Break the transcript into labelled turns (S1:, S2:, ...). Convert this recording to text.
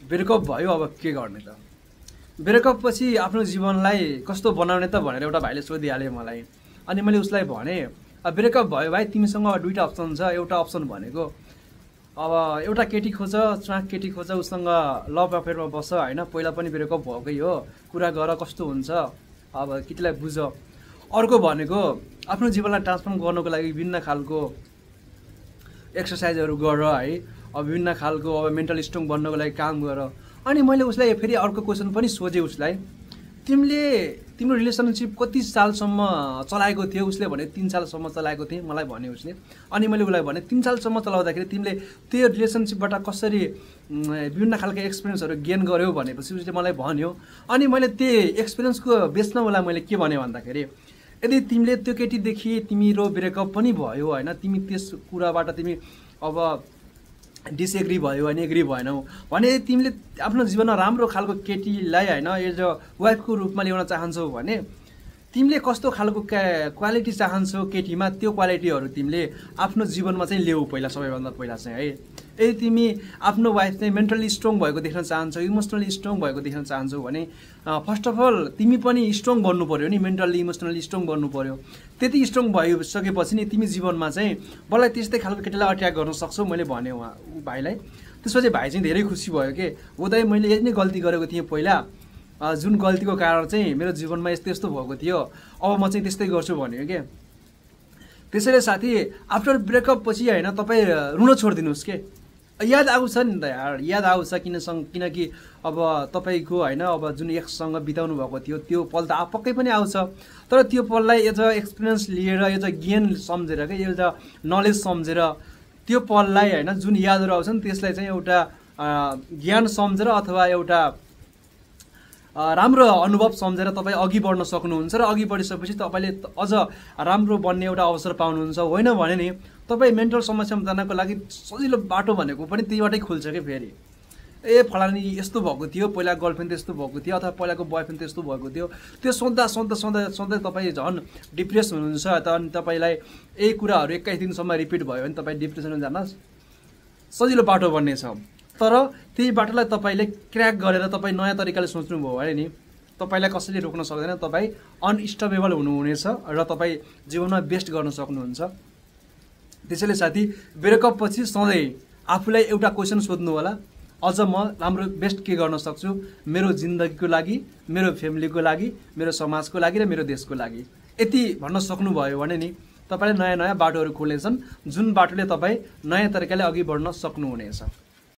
S1: breakup भयो अब के गर्ने त ब्रेकअप पछि आफ्नो जीवनलाई कस्तो बनाउने त भनेर एउटा भाइले सोधिहाल्यो मलाई अनि मैले उसलाई भने ब्रेकअप भयो भाइ तिमीसँग दुईटा अप्सन छ एउटा अप्सन भनेको अब एउटा केटी खोज चाँक केटी खोज उसँग लभ अफेयरमा बस हैन पहिला पनि ब्रेकअप भएकै हो कुरा गर कस्तो हुन्छ अब केटीलाई बुझ अर्को भनेको आफ्नो जीवनलाई ट्रान्सफर्म गर्नको लागि विभिन्न खालको एक्सरसाइजहरु गर है अब विभिन्न खालको अब मेन्टल स्ट्रङ बन्नको लागि काम गर अनि मैले उसलाई फेरि अर्को क्वेशन पनि सोधे उसलाई तिमीले तिम्रो रिलेसनशिप कति सालसम्म चलाएको थियो उसले भने 3 सालसम्म चलाएको थिए मलाई भन्यो उसले अनि मैले उलाई भने 3 सालसम्म चलाउँदाखेरि तिमीले त्यो रिलेसनशिपबाट कसरी विभिन्न खालको एक्सपिरियन्सहरु गेन गर्यौ भनेपछि उसले मलाई भन्यो अनि मैले त्यो एक्सपिरियन्सको बेसमा उलाई मैले के भने भन्दाखेरि यदि तिमीले त्यो केटीदेखि तिम्रो ब्रेकअप पनि भयो हैन तिमी त्यस कुराबाट तिमी अब डिसएग्री भयो अनि एग्री भएनौ भने तिमीले आफ्नो जीवनमा राम्रो खालको केटीलाई हैन एज अ वाइफको रूपमा ल्याउन चाहन्छौ भने तिमीले कस्तो खालको क्वालिटी चाहन्छौ केटीमा त्यो क्वालिटीहरु तिमीले आफ्नो जीवनमा चाहिँ ल्याऊ पहिला सबैभन्दा पहिला चाहिँ है यदि तिमी आफ्नो वाइफ चाहिँ मेन्टली स्ट्रङ भएको देख्न चाहन्छौ इमोसनली स्ट्रङ भएको देख्न चाहन्छौ भने फर्स्ट अफ अल तिमी पनि स्ट्रङ बन्नु पर्यो नि मेन्टली इमोसनली स्ट्रङ बन्नु पर्यो त्यति स्ट्रङ भइसकेपछि नि तिमी जीवनमा चाहिँ बल्ल त्यस्तै खालको केटीलाई अट्याक गर्न सक्छौ मैले भने उहाँ भाइलाई त्यसपछि भाइ चाहिँ धेरै खुसी भयो के उदय मैले यति नै गल्ती गरेको थिएँ पहिला जुन गल्तीको कारण चाहिँ मेरो जीवनमा यस्तो यस्तो भएको थियो अब म चाहिँ त्यस्तै गर्छु भन्यो के त्यसैले साथी आफ्टर ब्रेकअप पछि हैन तपाई रुन छोड्दिनुस् के याद आउँछ नि त यार याद आउँछ किनकि अब तपाईको हैन अब जुन एक्ससँग बिताउनु भएको थियो त्यो पल त पक्कै पनि आउँछ तर त्यो पललाई एज अ एक्सपिरियन्स लिएर एज अ ज्ञान सम्झेर के एज अ नलेज सम्झेर त्यो पललाई हैन जुन यादहरु आउँछन् त्यसलाई चाहिँ एउटा ज्ञान सम्झेर अथवा एउटा राम्रो अनुभव सम्झेर तपाई अघि बढ्न सक्नुहुन्छ र अघि बढिसकेपछि तपाईले अझ राम्रो बन्ने एउटा अवसर पाउनुहुन्छ होइन भने नि तपाई मेन्टल समस्यामा जानको लागि सजिलो बाटो भनेको पनि त्यहीबाटै खुल्छ के फेरि ए फलानी यस्तो भएको थियो पहिला गर्लफ्रेन्ड त्यस्तो भएको थियो अथवा पहिलाको बॉयफ्रेन्ड त्यस्तो भएको थियो त्यो सोच्दा तपाई झन् डिप्रेस हुनुहुन्छ अनि तपाईलाई यही कुराहरु 21 दिनसम्म रिपिट भयो भने तपाई डिप्रेसनमा जान सजिलो बाटो बन्नेछ तर त्यही बाटोलाई तपाईले क्र्याक गरेर तपाई नयाँ तरिकाले सोच्नु भयो भने नि तपाईलाई कसैले रोक्न सक्दैन तपाई अनस्टेबल हुनुहुनेछ र तपाई जीवनमा बेस्ट गर्न सक्नुहुन्छ त्यसैले साथी ब्रेकअप पछि सधैं आफुलाई एउटा क्वेशन सोध्नु होला अझ म राम्रो बेस्ट के गर्न सक्छु मेरो जिन्दगीको लागि मेरो फ्यामिलीको लागि मेरो समाजको लागि र मेरो देशको लागि यति भन्न सक्नु भयो भने नि तपाईले नयाँ बाटोहरु खोल्नेछन् जुन बाटोले तपाई नयाँ तरिकाले अघि बढ्न सक्नुहुनेछ